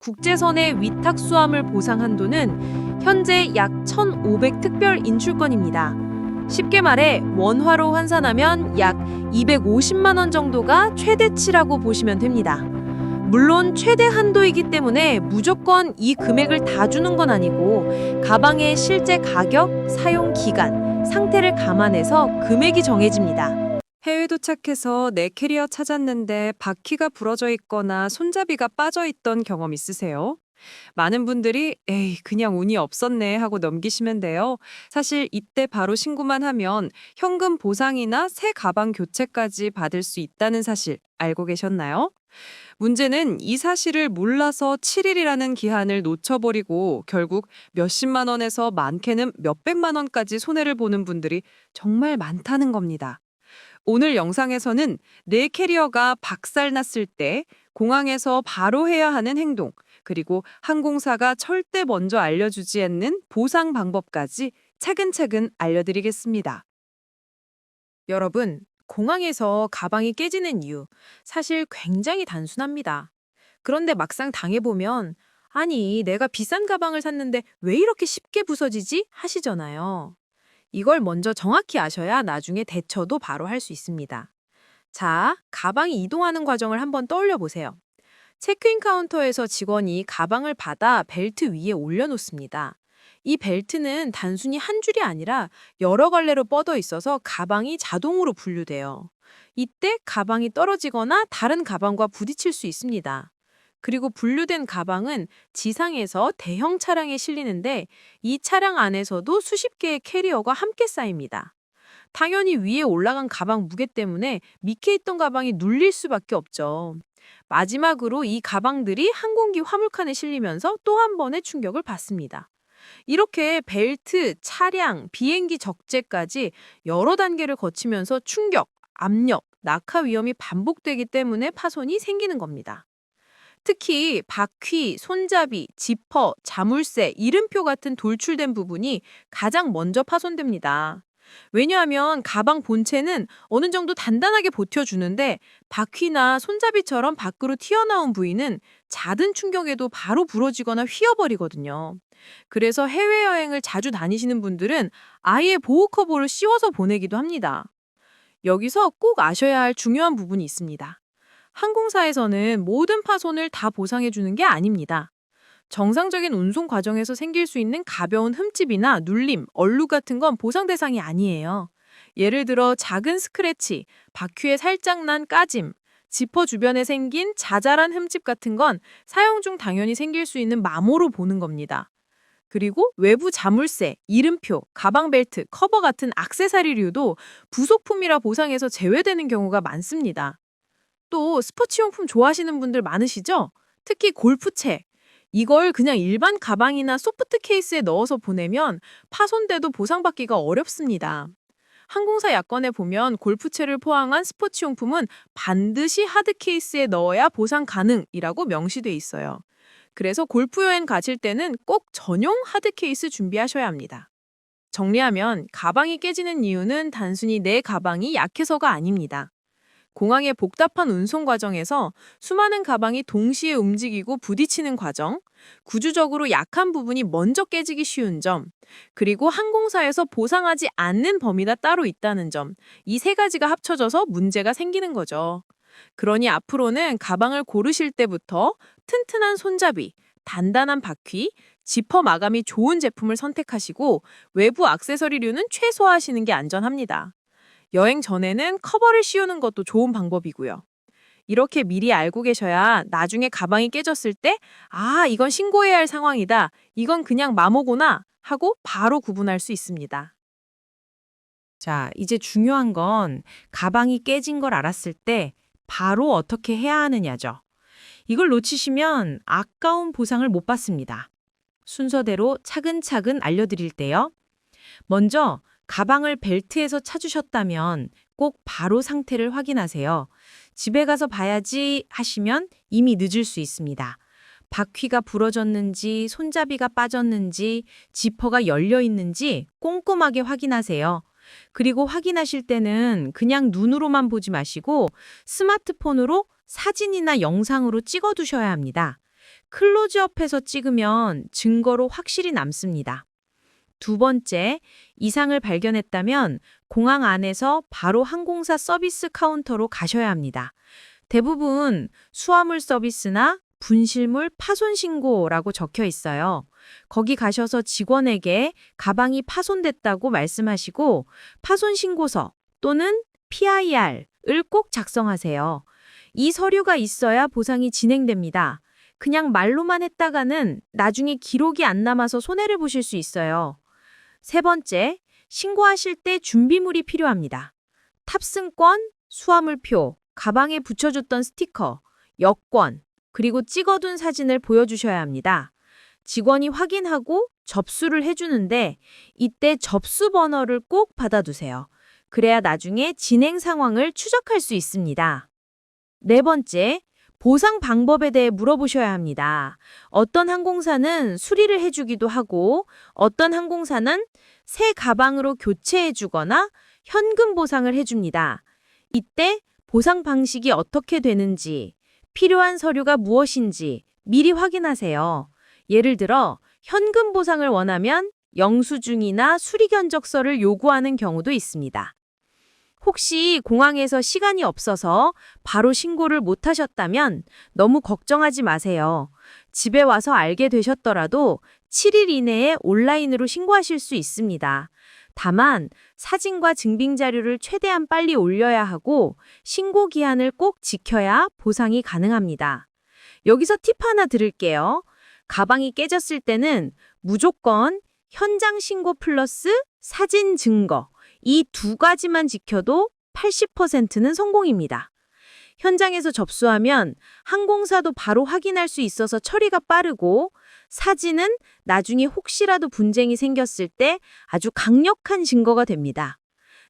국제선의 위탁 수화물 보상 한도는 현재 약 1,500 특별 인출권입니다. 쉽게 말해 원화로 환산하면 약 250만 원 정도가 최대치라고 보시면 됩니다. 물론 최대 한도이기 때문에 무조건 이 금액을 다 주는 건 아니고 가방의 실제 가격, 사용 기간, 상태를 감안해서 금액이 정해집니다. 해외 도착해서 내 캐리어 찾았는데 바퀴가 부러져 있거나 손잡이가 빠져 있던 경험 있으세요? 많은 분들이 에이, 그냥 운이 없었네 하고 넘기시면 돼요. 사실 이때 바로 신고만 하면 현금 보상이나 새 가방 교체까지 받을 수 있다는 사실 알고 계셨나요? 문제는 이 사실을 몰라서 7일이라는 기한을 놓쳐버리고 결국 몇십만 원에서 많게는 몇백만 원까지 손해를 보는 분들이 정말 많다는 겁니다. 오늘 영상에서는 내 캐리어가 박살났을 때 공항에서 바로 해야 하는 행동, 그리고 항공사가 절대 먼저 알려주지 않는 보상 방법까지 차근차근 알려드리겠습니다. 여러분, 공항에서 가방이 깨지는 이유, 사실 굉장히 단순합니다. 그런데 막상 당해보면, 아니, 내가 비싼 가방을 샀는데 왜 이렇게 쉽게 부서지지? 하시잖아요. 이걸 먼저 정확히 아셔야 나중에 대처도 바로 할 수 있습니다. 자, 가방이 이동하는 과정을 한번 떠올려 보세요. 체크인 카운터에서 직원이 가방을 받아 벨트 위에 올려놓습니다. 이 벨트는 단순히 한 줄이 아니라 여러 갈래로 뻗어 있어서 가방이 자동으로 분류돼요. 이때 가방이 떨어지거나 다른 가방과 부딪힐 수 있습니다. 그리고 분류된 가방은 지상에서 대형 차량에 실리는데 이 차량 안에서도 수십 개의 캐리어가 함께 쌓입니다. 당연히 위에 올라간 가방 무게 때문에 밑에 있던 가방이 눌릴 수밖에 없죠. 마지막으로 이 가방들이 항공기 화물칸에 실리면서 또 한 번의 충격을 받습니다. 이렇게 벨트, 차량, 비행기 적재까지 여러 단계를 거치면서 충격, 압력, 낙하 위험이 반복되기 때문에 파손이 생기는 겁니다. 특히 바퀴, 손잡이, 지퍼, 자물쇠, 이름표 같은 돌출된 부분이 가장 먼저 파손됩니다. 왜냐하면 가방 본체는 어느 정도 단단하게 버텨주는데 바퀴나 손잡이처럼 밖으로 튀어나온 부위는 작은 충격에도 바로 부러지거나 휘어버리거든요. 그래서 해외여행을 자주 다니시는 분들은 아예 보호 커버를 씌워서 보내기도 합니다. 여기서 꼭 아셔야 할 중요한 부분이 있습니다. 항공사에서는 모든 파손을 다 보상해 주는 게 아닙니다. 정상적인 운송 과정에서 생길 수 있는 가벼운 흠집이나 눌림, 얼룩 같은 건 보상 대상이 아니에요. 예를 들어 작은 스크래치, 바퀴에 살짝 난 까짐, 지퍼 주변에 생긴 자잘한 흠집 같은 건 사용 중 당연히 생길 수 있는 마모로 보는 겁니다. 그리고 외부 자물쇠, 이름표, 가방 벨트, 커버 같은 액세서리류도 부속품이라 보상에서 제외되는 경우가 많습니다. 또 스포츠용품 좋아하시는 분들 많으시죠? 특히 골프채. 이걸 그냥 일반 가방이나 소프트 케이스에 넣어서 보내면 파손돼도 보상받기가 어렵습니다. 항공사 약관에 보면 골프채를 포함한 스포츠용품은 반드시 하드 케이스에 넣어야 보상 가능이라고 명시돼 있어요. 그래서 골프 여행 가실 때는 꼭 전용 하드 케이스 준비하셔야 합니다. 정리하면 가방이 깨지는 이유는 단순히 내 가방이 약해서가 아닙니다. 공항의 복잡한 운송 과정에서 수많은 가방이 동시에 움직이고 부딪히는 과정, 구조적으로 약한 부분이 먼저 깨지기 쉬운 점, 그리고 항공사에서 보상하지 않는 범위가 따로 있다는 점, 이 세 가지가 합쳐져서 문제가 생기는 거죠. 그러니 앞으로는 가방을 고르실 때부터 튼튼한 손잡이, 단단한 바퀴, 지퍼 마감이 좋은 제품을 선택하시고 외부 액세서리류는 최소화하시는 게 안전합니다. 여행 전에는 커버를 씌우는 것도 좋은 방법이고요. 이렇게 미리 알고 계셔야 나중에 가방이 깨졌을 때, 아, 이건 신고해야 할 상황이다. 이건 그냥 마모구나 하고 바로 구분할 수 있습니다. 자, 이제 중요한 건 가방이 깨진 걸 알았을 때 바로 어떻게 해야 하느냐죠. 이걸 놓치시면 아까운 보상을 못 받습니다. 순서대로 차근차근 알려드릴게요. 먼저 가방을 벨트에서 찾으셨다면 꼭 바로 상태를 확인하세요. 집에 가서 봐야지 하시면 이미 늦을 수 있습니다. 바퀴가 부러졌는지, 손잡이가 빠졌는지, 지퍼가 열려 있는지 꼼꼼하게 확인하세요. 그리고 확인하실 때는 그냥 눈으로만 보지 마시고 스마트폰으로 사진이나 영상으로 찍어 두셔야 합니다. 클로즈업해서 찍으면 증거로 확실히 남습니다. 두 번째, 이상을 발견했다면 공항 안에서 바로 항공사 서비스 카운터로 가셔야 합니다. 대부분 수화물 서비스나 분실물 파손 신고라고 적혀 있어요. 거기 가셔서 직원에게 가방이 파손됐다고 말씀하시고 파손 신고서 또는 PIR을 꼭 작성하세요. 이 서류가 있어야 보상이 진행됩니다. 그냥 말로만 했다가는 나중에 기록이 안 남아서 손해를 보실 수 있어요. 세 번째, 신고하실 때 준비물이 필요합니다. 탑승권, 수화물표, 가방에 붙여줬던 스티커, 여권, 그리고 찍어둔 사진을 보여주셔야 합니다. 직원이 확인하고 접수를 해주는데 이때 접수 번호를 꼭 받아두세요. 그래야 나중에 진행 상황을 추적할 수 있습니다. 네 번째, 보상 방법에 대해 물어보셔야 합니다. 어떤 항공사는 수리를 해주기도 하고 어떤 항공사는 새 가방으로 교체해주거나 현금 보상을 해줍니다. 이때 보상 방식이 어떻게 되는지, 필요한 서류가 무엇인지 미리 확인하세요. 예를 들어 현금 보상을 원하면 영수증이나 수리 견적서를 요구하는 경우도 있습니다. 혹시 공항에서 시간이 없어서 바로 신고를 못 하셨다면 너무 걱정하지 마세요. 집에 와서 알게 되셨더라도 7일 이내에 온라인으로 신고하실 수 있습니다. 다만 사진과 증빙 자료를 최대한 빨리 올려야 하고 신고 기한을 꼭 지켜야 보상이 가능합니다. 여기서 팁 하나 드릴게요. 가방이 깨졌을 때는 무조건 현장 신고 플러스 사진 증거 이 두 가지만 지켜도 80%는 성공입니다. 현장에서 접수하면 항공사도 바로 확인할 수 있어서 처리가 빠르고 사진은 나중에 혹시라도 분쟁이 생겼을 때 아주 강력한 증거가 됩니다.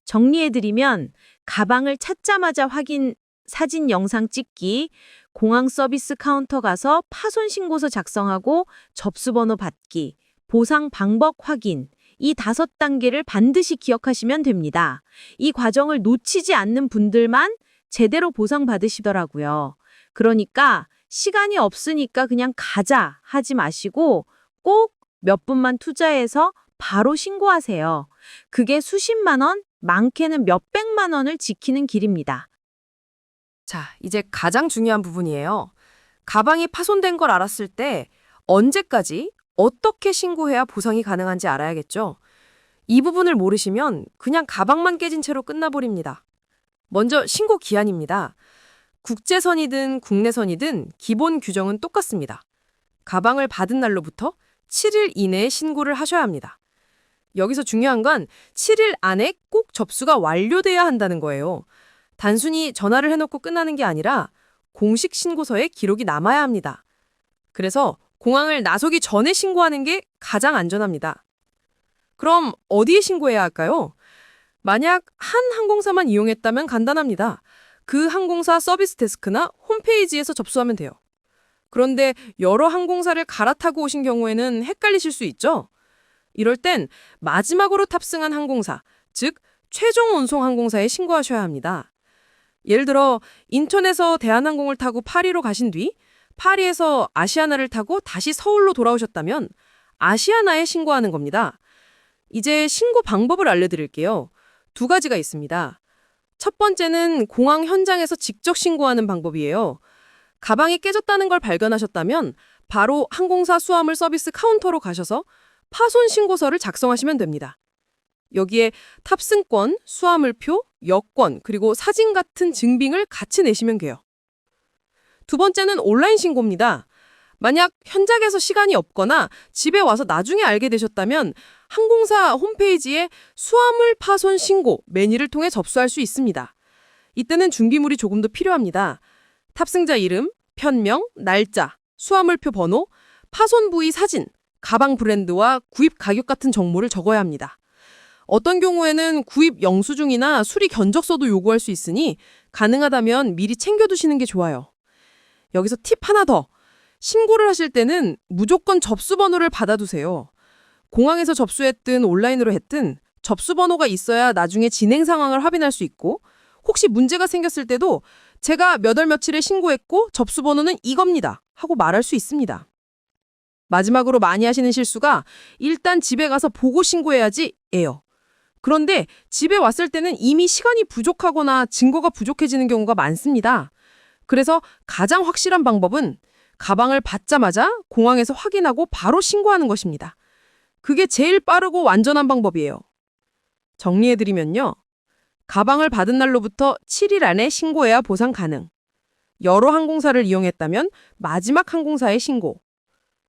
정리해드리면 가방을 찾자마자 확인, 사진 영상 찍기, 공항 서비스 카운터 가서 파손 신고서 작성하고 접수번호 받기, 보상 방법 확인, 이 5단계를 반드시 기억하시면 됩니다. 이 과정을 놓치지 않는 분들만 제대로 보상받으시더라고요. 그러니까 시간이 없으니까 그냥 가자 하지 마시고 꼭 몇 분만 투자해서 바로 신고하세요. 그게 수십만 원, 많게는 몇백만 원을 지키는 길입니다. 자, 이제 가장 중요한 부분이에요. 가방이 파손된 걸 알았을 때 언제까지 어떻게 신고해야 보상이 가능한지 알아야겠죠. 이 부분을 모르시면 그냥 가방만 깨진 채로 끝나버립니다. 먼저 신고 기한입니다. 국제선이든 국내선이든 기본 규정은 똑같습니다. 가방을 받은 날로부터 7일 이내에 신고를 하셔야 합니다. 여기서 중요한 건 7일 안에 꼭 접수가 완료돼야 한다는 거예요. 단순히 전화를 해놓고 끝나는 게 아니라 공식 신고서에 기록이 남아야 합니다. 그래서 공항을 나서기 전에 신고하는 게 가장 안전합니다. 그럼 어디에 신고해야 할까요? 만약 한 항공사만 이용했다면 간단합니다. 그 항공사 서비스 데스크나 홈페이지에서 접수하면 돼요. 그런데 여러 항공사를 갈아타고 오신 경우에는 헷갈리실 수 있죠? 이럴 땐 마지막으로 탑승한 항공사, 즉 최종 운송 항공사에 신고하셔야 합니다. 예를 들어 인천에서 대한항공을 타고 파리로 가신 뒤 파리에서 아시아나를 타고 다시 서울로 돌아오셨다면 아시아나에 신고하는 겁니다. 이제 신고 방법을 알려드릴게요. 2가지가 있습니다. 첫 번째는 공항 현장에서 직접 신고하는 방법이에요. 가방이 깨졌다는 걸 발견하셨다면 바로 항공사 수화물 서비스 카운터로 가셔서 파손 신고서를 작성하시면 됩니다. 여기에 탑승권, 수화물표, 여권, 그리고 사진 같은 증빙을 같이 내시면 돼요. 2번째는 온라인 신고입니다. 만약 현장에서 시간이 없거나 집에 와서 나중에 알게 되셨다면 항공사 홈페이지에 수화물 파손 신고 메뉴를 통해 접수할 수 있습니다. 이때는 준비물이 조금 더 필요합니다. 탑승자 이름, 편명, 날짜, 수화물표 번호, 파손 부위 사진, 가방 브랜드와 구입 가격 같은 정보를 적어야 합니다. 어떤 경우에는 구입 영수증이나 수리 견적서도 요구할 수 있으니 가능하다면 미리 챙겨두시는 게 좋아요. 여기서 팁 하나 더. 신고를 하실 때는 무조건 접수번호를 받아두세요. 공항에서 접수했든 온라인으로 했든 접수번호가 있어야 나중에 진행 상황을 확인할 수 있고 혹시 문제가 생겼을 때도 제가 몇 월 며칠에 신고했고 접수번호는 이겁니다 하고 말할 수 있습니다. 마지막으로 많이 하시는 실수가 일단 집에 가서 보고 신고해야지 예요. 그런데 집에 왔을 때는 이미 시간이 부족하거나 증거가 부족해지는 경우가 많습니다. 그래서 가장 확실한 방법은 가방을 받자마자 공항에서 확인하고 바로 신고하는 것입니다. 그게 제일 빠르고 완전한 방법이에요. 정리해드리면요. 가방을 받은 날로부터 7일 안에 신고해야 보상 가능. 여러 항공사를 이용했다면 마지막 항공사에 신고.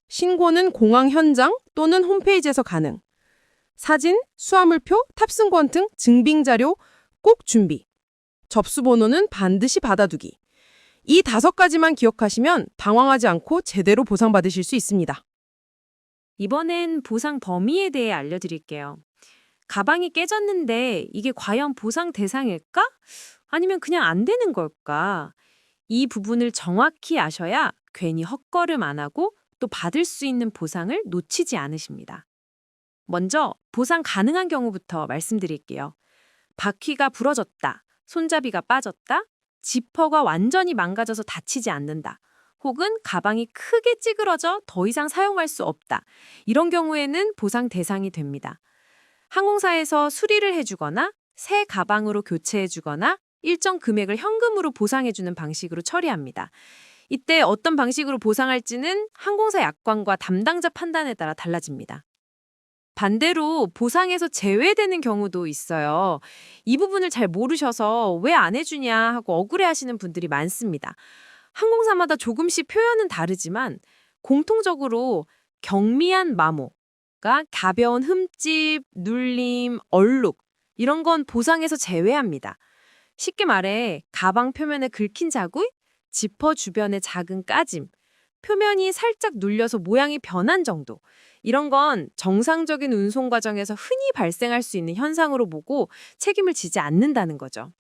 신고는 공항 현장 또는 홈페이지에서 가능. 사진, 수화물표, 탑승권 등 증빙 자료 꼭 준비. 접수 번호는 반드시 받아두기. 이 5가지만 기억하시면 당황하지 않고 제대로 보상받으실 수 있습니다. 이번엔 보상 범위에 대해 알려드릴게요. 가방이 깨졌는데 이게 과연 보상 대상일까? 아니면 그냥 안 되는 걸까? 이 부분을 정확히 아셔야 괜히 헛걸음 안 하고 또 받을 수 있는 보상을 놓치지 않으십니다. 먼저 보상 가능한 경우부터 말씀드릴게요. 바퀴가 부러졌다, 손잡이가 빠졌다, 지퍼가 완전히 망가져서 다치지 않는다, 혹은 가방이 크게 찌그러져 더 이상 사용할 수 없다. 이런 경우에는 보상 대상이 됩니다. 항공사에서 수리를 해주거나 새 가방으로 교체해주거나 일정 금액을 현금으로 보상해주는 방식으로 처리합니다. 이때 어떤 방식으로 보상할지는 항공사 약관과 담당자 판단에 따라 달라집니다. 반대로 보상에서 제외되는 경우도 있어요. 이 부분을 잘 모르셔서 왜 안 해주냐 하고 억울해하시는 분들이 많습니다. 항공사마다 조금씩 표현은 다르지만 공통적으로 경미한 마모가 가벼운 흠집, 눌림, 얼룩 이런 건 보상에서 제외합니다. 쉽게 말해 가방 표면에 긁힌 자국, 지퍼 주변의 작은 까짐, 표면이 살짝 눌려서 모양이 변한 정도. 이런 건 정상적인 운송 과정에서 흔히 발생할 수 있는 현상으로 보고 책임을 지지 않는다는 거죠.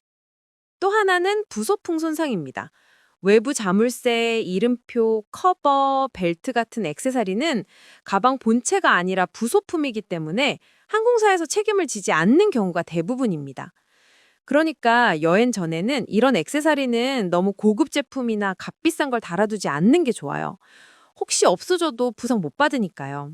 또 하나는 부소풍 손상입니다. 외부 자물쇠, 이름표, 커버, 벨트 같은 액세서리는 가방 본체가 아니라 부소품이기 때문에 항공사에서 책임을 지지 않는 경우가 대부분입니다. 그러니까 여행 전에는 이런 액세서리는 너무 고급 제품이나 값비싼 걸 달아두지 않는 게 좋아요. 혹시 없어져도 보상 못 받으니까요.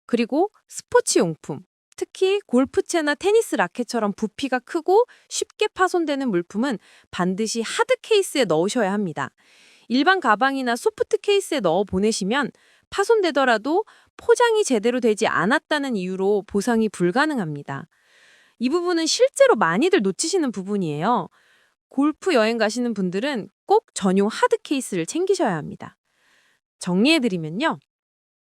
그리고 스포츠 용품, 특히 골프채나 테니스 라켓처럼 부피가 크고 쉽게 파손되는 물품은 반드시 하드 케이스에 넣으셔야 합니다. 일반 가방이나 소프트 케이스에 넣어 보내시면 파손되더라도 포장이 제대로 되지 않았다는 이유로 보상이 불가능합니다. 이 부분은 실제로 많이들 놓치시는 부분이에요. 골프 여행 가시는 분들은 꼭 전용 하드 케이스를 챙기셔야 합니다. 정리해드리면요.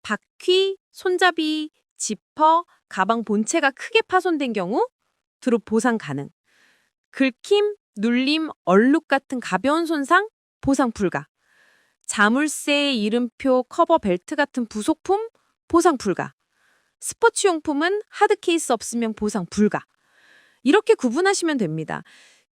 바퀴, 손잡이, 지퍼, 가방 본체가 크게 파손된 경우 드롭 보상 가능. 긁힘, 눌림, 얼룩 같은 가벼운 손상 보상 불가. 자물쇠, 이름표, 커버, 벨트 같은 부속품 보상 불가. 스포츠 용품은 하드 케이스 없으면 보상 불가. 이렇게 구분하시면 됩니다.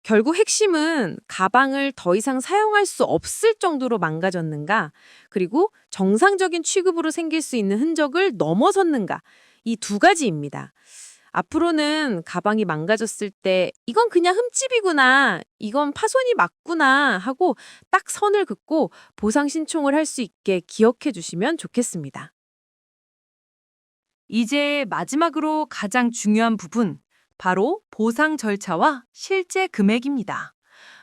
결국 핵심은 가방을 더 이상 사용할 수 없을 정도로 망가졌는가, 그리고 정상적인 취급으로 생길 수 있는 흔적을 넘어섰는가, 이 2가지입니다. 앞으로는 가방이 망가졌을 때 이건 그냥 흠집이구나, 이건 파손이 맞구나 하고 딱 선을 긋고 보상 신청을 할 수 있게 기억해 주시면 좋겠습니다. 이제 마지막으로 가장 중요한 부분, 바로 보상 절차와 실제 금액입니다.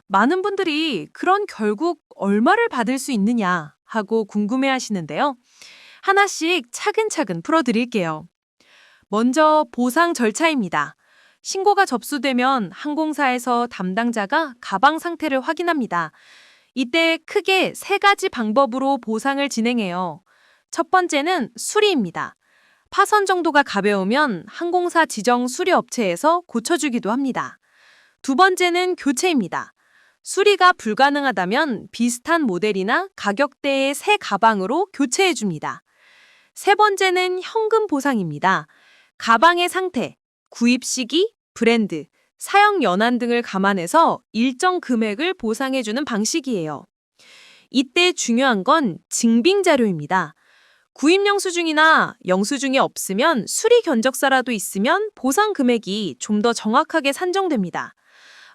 많은 분들이 그런 결국 얼마를 받을 수 있느냐 하고 궁금해하시는데요. 하나씩 차근차근 풀어드릴게요. 먼저 보상 절차입니다. 신고가 접수되면 항공사에서 담당자가 가방 상태를 확인합니다. 이때 크게 3가지 방법으로 보상을 진행해요. 첫 번째는 수리입니다. 파손 정도가 가벼우면 항공사 지정 수리 업체에서 고쳐주기도 합니다. 두 번째는 교체입니다. 수리가 불가능하다면 비슷한 모델이나 가격대의 새 가방으로 교체해줍니다. 세 번째는 현금 보상입니다. 가방의 상태, 구입 시기, 브랜드, 사용 연한 등을 감안해서 일정 금액을 보상해주는 방식이에요. 이때 중요한 건 증빙 자료입니다. 구입 영수증이나 영수증이 없으면 수리 견적서라도 있으면 보상 금액이 좀 더 정확하게 산정됩니다.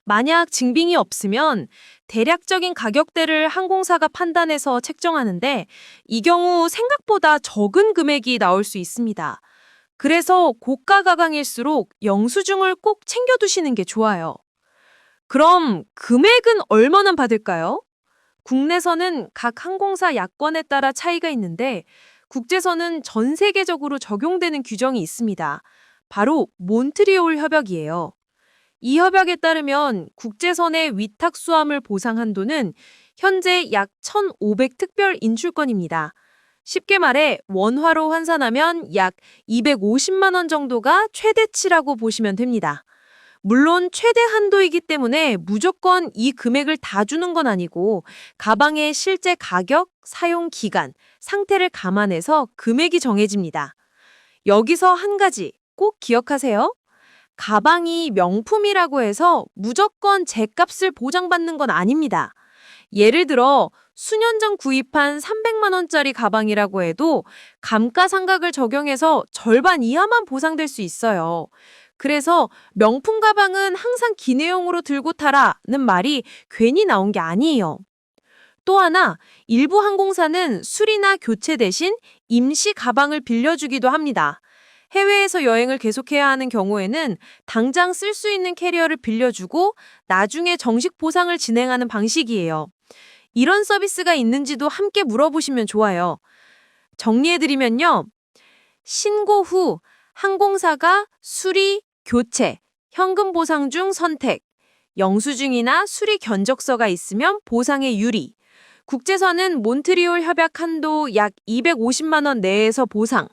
만약 증빙이 없으면 대략적인 가격대를 항공사가 판단해서 책정하는데 이 경우 생각보다 적은 금액이 나올 수 있습니다. 그래서 고가 가방일수록 영수증을 꼭 챙겨두시는 게 좋아요. 그럼 금액은 얼마나 받을까요? 국내선은 각 항공사 야권에 따라 차이가 있는데 국제선은 전 세계적으로 적용되는 규정이 있습니다. 바로 몬트리올 협약이에요. 이 협약에 따르면 국제선의 위탁 수화물 보상 한도는 현재 약 1,500 특별 인출권입니다. 쉽게 말해 원화로 환산하면 약 250만 원 정도가 최대치라고 보시면 됩니다. 물론 최대 한도이기 때문에 무조건 이 금액을 다 주는 건 아니고 가방의 실제 가격, 사용 기간, 상태를 감안해서 금액이 정해집니다. 여기서 한 가지 꼭 기억하세요. 가방이 명품이라고 해서 무조건 제값을 보장받는 건 아닙니다. 예를 들어 수년 전 구입한 300만 원짜리 가방이라고 해도 감가상각을 적용해서 절반 이하만 보상될 수 있어요. 그래서 명품 가방은 항상 기내용으로 들고 타라는 말이 괜히 나온 게 아니에요. 또 하나, 일부 항공사는 수리나 교체 대신 임시 가방을 빌려주기도 합니다. 해외에서 여행을 계속해야 하는 경우에는 당장 쓸 수 있는 캐리어를 빌려주고 나중에 정식 보상을 진행하는 방식이에요. 이런 서비스가 있는지도 함께 물어보시면 좋아요. 정리해드리면요. 신고 후 항공사가 수리, 교체, 현금 보상 중 선택, 영수증이나 수리 견적서가 있으면 보상의 유리, 국제선은 몬트리올 협약 한도 약 250만 원 내에서 보상,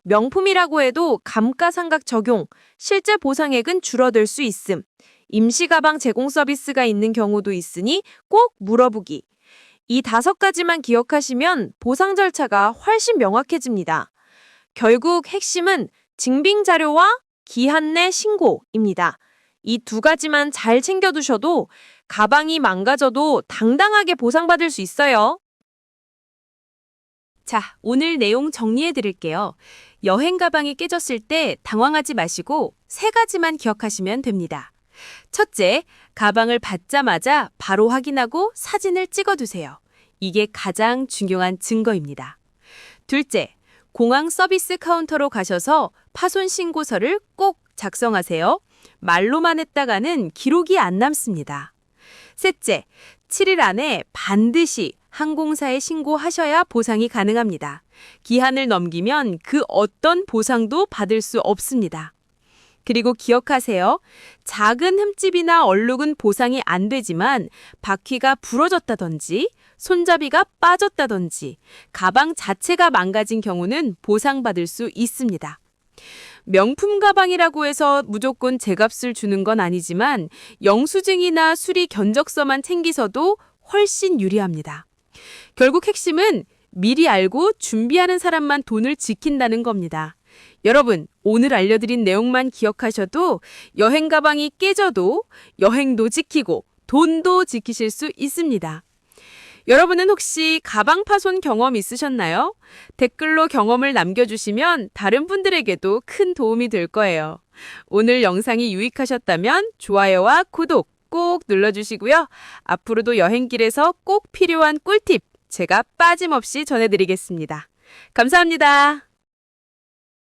명품이라고 해도 감가상각 적용, 실제 보상액은 줄어들 수 있음, 임시 가방 제공 서비스가 있는 경우도 있으니 꼭 물어보기. 이 5가지만 기억하시면 보상 절차가 훨씬 명확해집니다. 결국 핵심은 증빙 자료와 기한 내 신고입니다. 이 2가지만 잘 챙겨두셔도 가방이 망가져도 당당하게 보상받을 수 있어요. 자, 오늘 내용 정리해 드릴게요. 여행 가방이 깨졌을 때 당황하지 마시고 3가지만 기억하시면 됩니다. 첫째, 가방을 받자마자 바로 확인하고 사진을 찍어두세요. 이게 가장 중요한 증거입니다. 둘째, 공항 서비스 카운터로 가셔서 파손 신고서를 꼭 작성하세요. 말로만 했다가는 기록이 안 남습니다. 셋째, 7일 안에 반드시 항공사에 신고하셔야 보상이 가능합니다. 기한을 넘기면 그 어떤 보상도 받을 수 없습니다. 그리고 기억하세요. 작은 흠집이나 얼룩은 보상이 안 되지만 바퀴가 부러졌다든지 손잡이가 빠졌다든지 가방 자체가 망가진 경우는 보상받을 수 있습니다. 명품 가방이라고 해서 무조건 제값을 주는 건 아니지만 영수증이나 수리 견적서만 챙기셔도 훨씬 유리합니다. 결국 핵심은 미리 알고 준비하는 사람만 돈을 지킨다는 겁니다. 여러분, 오늘 알려드린 내용만 기억하셔도 여행 가방이 깨져도 여행도 지키고 돈도 지키실 수 있습니다. 여러분은 혹시 가방 파손 경험 있으셨나요? 댓글로 경험을 남겨주시면 다른 분들에게도 큰 도움이 될 거예요. 오늘 영상이 유익하셨다면 좋아요와 구독 꼭 눌러주시고요. 앞으로도 여행길에서 꼭 필요한 꿀팁 제가 빠짐없이 전해드리겠습니다. 감사합니다.